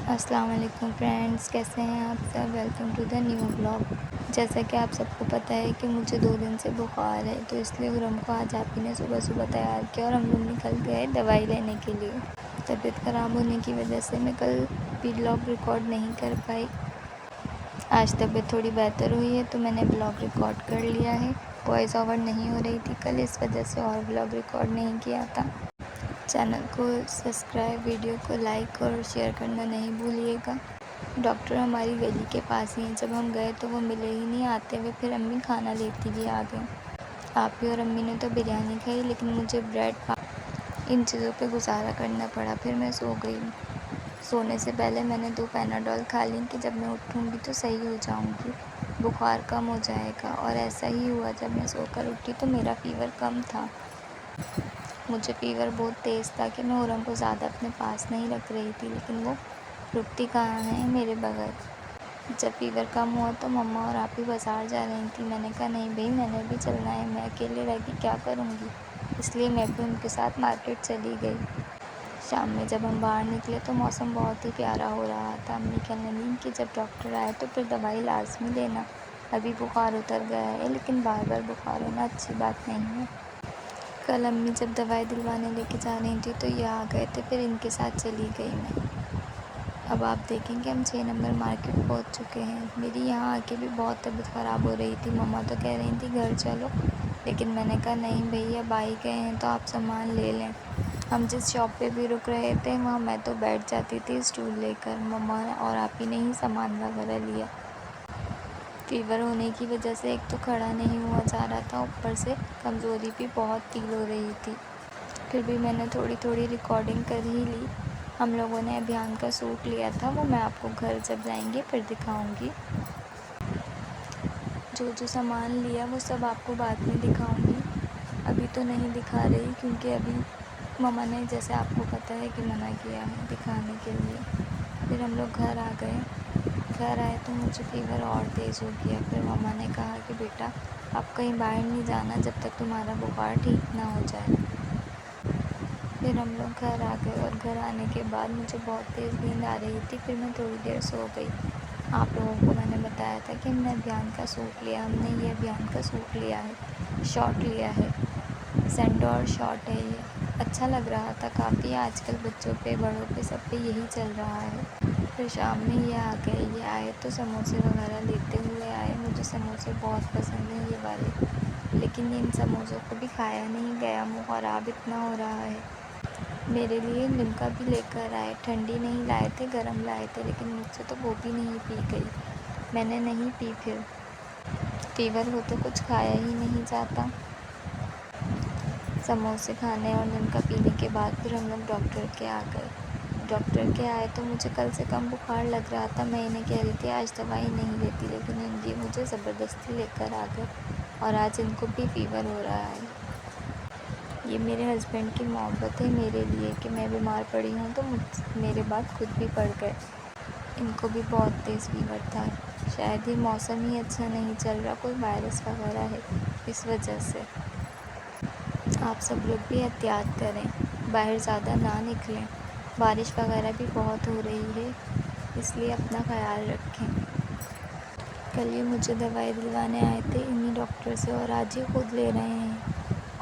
السلام علیکم فرینڈز، کیسے ہیں آپ سب؟ Welcome to the new blog. جیسا کہ آپ سب کو پتہ ہے کہ مجھے 2 دن سے بخار ہے، تو اس لیے ہم کو آج آپ ہی نے صبح تیار کیا اور ہم لوگ نکل گئے دوائی لینے کے لیے۔ طبیعت خراب ہونے کی وجہ سے میں کل بلاگ ریکارڈ نہیں کر پائی۔ آج طبیعت تھوڑی بہتر ہوئی ہے تو میں نے بلاگ ریکارڈ کر لیا ہے۔ وائس اوور نہیں ہو رہی تھی کل، اس وجہ سے اور بلاگ ریکارڈ نہیں کیا تھا۔ چینل کو سبسکرائب، ویڈیو کو لائک اور شیئر کرنا نہیں بھولیے گا۔ ڈاکٹر ہماری گلی کے پاس ہی ہیں، جب ہم گئے تو وہ ملے ہی نہیں، آتے ہوئے پھر امی کھانا لیتی بھی آ گئیں۔ آپ ہی اور امی نے تو بریانی کھائی، لیکن مجھے بریڈ ان چیزوں پہ گزارا کرنا پڑا، پھر میں سو گئی۔ سونے سے پہلے میں نے 2 پیناڈول کھا لیں کہ جب میں اٹھوں گی تو صحیح ہو جاؤں گی، بخار کم ہو جائے گا، اور ایسا ہی ہوا۔ جب میں سو کر اٹھی تو میرا فیور کم تھا۔ مجھے فیور بہت تیز تھا کہ میں اورنگ کو زیادہ اپنے پاس نہیں رکھ رہی تھی، لیکن وہ رکتی کہاں ہے میرے بغیر۔ جب فیور کم ہوا تو مما اور آپ ہی بازار جا رہی تھی۔ میں نے کہا نہیں بھائی، میں نے بھی چلنا ہے، میں اکیلے رہ کے کیا کروں گی، اس لیے میں بھی ان کے ساتھ مارکیٹ چلی گئی۔ شام میں جب ہم باہر نکلے تو موسم بہت ہی پیارا ہو رہا تھا۔ امی کہنے لگیں کہ جب ڈاکٹر آئے تو پھر دوائی لازمی لینا، ابھی بخار اتر گیا ہے، لیکن بار بار بخار ہونا اچھی بات نہیں ہے۔ کل امی جب دوائی دلوانے لے کے جا رہی تھی تو یہ آ گئے تھے، پھر ان کے ساتھ چلی گئی میں۔ اب آپ دیکھیں کہ ہم 6 نمبر مارکیٹ پہنچ چکے ہیں۔ میری یہاں آ کے بھی بہت طبیعت خراب ہو رہی تھی، مما تو کہہ رہی تھی گھر چلو، لیکن میں نے کہا نہیں بھئی، اب آ ہی گئے ہیں تو آپ سامان لے لیں۔ ہم جس شاپ پہ بھی رک رہے تھے وہاں میں تو بیٹھ جاتی تھی اسٹول لے کر، مما اور آپ ہی نے ہی سامان وغیرہ لیا۔ فیور ہونے کی وجہ سے ایک تو کھڑا نہیں ہوا جا رہا تھا، اوپر سے کمزوری بھی بہت فیل ہو رہی تھی، پھر بھی میں نے تھوڑی ریکارڈنگ کر ہی لی۔ ہم لوگوں نے ابھیان کا سوٹ لیا تھا، وہ میں آپ کو گھر جب جائیں گے پھر دکھاؤں گی۔ جو سامان لیا وہ سب آپ کو بعد میں دکھاؤں گی، ابھی تو نہیں دکھا رہی، کیونکہ ابھی مما نے جیسے آپ کو پتہ ہے کہ منع کیا ہے دکھانے کے لیے۔ پھر ہم لوگ گھر آ گئے، گھر آئے تو مجھے فیور اور تیز ہو گیا۔ پھر مما نے کہا کہ بیٹا اب کہیں باہر نہیں جانا جب تک تمہارا بخار ٹھیک نہ ہو جائے۔ پھر ہم لوگ گھر آ گئے، اور گھر آنے کے بعد مجھے بہت تیز نیند آ رہی تھی، پھر میں تھوڑی دیر سو گئی۔ آپ لوگوں کو میں نے بتایا تھا کہ ہم نے ابھیان کا سوٹ لیا، ہم نے یہ ابھیان کا سوٹ لیا ہے، شارٹ لیا ہے، سینڈور شارٹ ہے، یہ اچھا لگ رہا تھا کافی۔ آج کل بچوں پہ بڑوں پہ سب پہ یہی چل رہا ہے۔ پھر شام میں یہ آ گئے، یہ آئے تو سموسے وغیرہ لیتے ہوئے آئے۔ مجھے سموسے بہت پسند ہیں یہ والے، لیکن ان سموسوں کو بھی کھایا نہیں گیا، منہ خراب اتنا ہو رہا ہے۔ میرے لیے لمکا بھی لے کر آئے، ٹھنڈی نہیں لائے تھے، گرم لائے تھے، لیکن مجھ سے تو وہ بھی نہیں پی گئی، میں نے نہیں پی۔ پھر فیور ہو تو کچھ کھایا ہی نہیں جاتا۔ سموسے کھانے اور لمکا پینے کے بعد پھر ہم لوگ ڈاکٹر کے آ گئے۔ ڈاکٹر کے آئے تو مجھے کل سے کم بخار لگ رہا تھا، میں انہیں کہہ رہی تھی آج دوائی نہیں لیتی، لیکن یہ مجھے زبردستی لے کر آ گئے، اور آج ان کو بھی فیور ہو رہا ہے۔ یہ میرے ہسبینڈ کی محبت ہے میرے لیے کہ میں بیمار پڑی ہوں تو میرے بعد خود بھی پڑ گئے۔ ان کو بھی بہت تیز فیور تھا، شاید یہ موسم ہی اچھا نہیں چل رہا، کوئی وائرس وغیرہ ہے اس وجہ سے۔ آپ سب لوگ بھی احتیاط کریں، باہر زیادہ نہ نکلیں، بارش وغیرہ بھی بہت ہو رہی ہے، اس لیے اپنا خیال رکھیں۔ کل یہ مجھے دوائی دلوانے آئے تھے انہی ڈاکٹر سے، اور آج ہی خود لے رہے ہیں،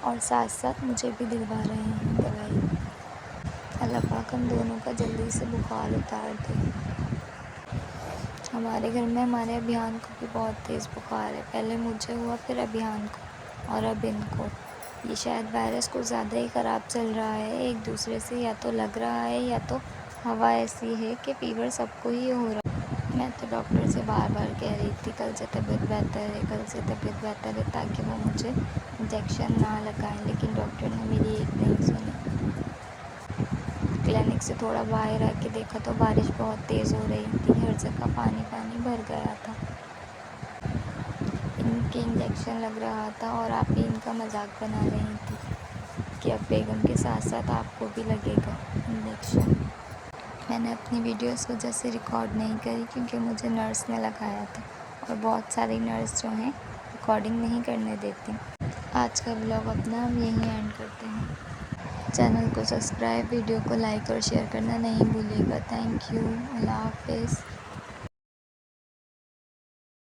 اور ساتھ ساتھ مجھے بھی دلوا رہے ہیں دوائی۔ اللہ پاک ہم دونوں کا جلدی سے بخار اتار دے۔ ہمارے گھر میں ہمارے ابھیان کو بھی بہت تیز بخار ہے، پہلے مجھے ہوا، پھر ابھیان کو، اور اب ان کو۔ یہ شاید وائرس کچھ زیادہ ہی خراب چل رہا ہے، ایک دوسرے سے یا تو لگ رہا ہے یا تو ہوا ایسی ہے کہ فیور سب کو ہی ہو رہا ہے۔ میں تو ڈاکٹر سے بار بار کہہ رہی تھی کل سے طبیعت بہتر ہے، کل سے طبیعت بہتر ہے، تاکہ وہ مجھے انجیکشن نہ لگائیں، لیکن ڈاکٹر نے میری ایک نہیں سنی۔ کلینک سے تھوڑا باہر آ کے دیکھا تو بارش بہت تیز ہو رہی تھی، ہر جگہ پانی پانی بھر گیا تھا۔ ان کے انجیکشن لگ رہا تھا، اور آپ ہی ان کا مذاق بنا رہی تھی کہ اب بیگم کے ساتھ ساتھ آپ کو بھی لگے گا انجیکشن۔ میں نے اپنی ویڈیو اس وجہ سے ریکارڈ نہیں کری کیونکہ مجھے نرس نے لگایا تھا، اور بہت ساری نرس جو ہیں ریکارڈنگ نہیں کرنے دیتی۔ آج کا ولاگ اپنا ہم یہیں اینڈ کرتے ہیں۔ چینل کو سبسکرائب، ویڈیو کو لائک اور شیئر کرنا نہیں بھولیے گا۔ تھینک یو، اللہ حافظ۔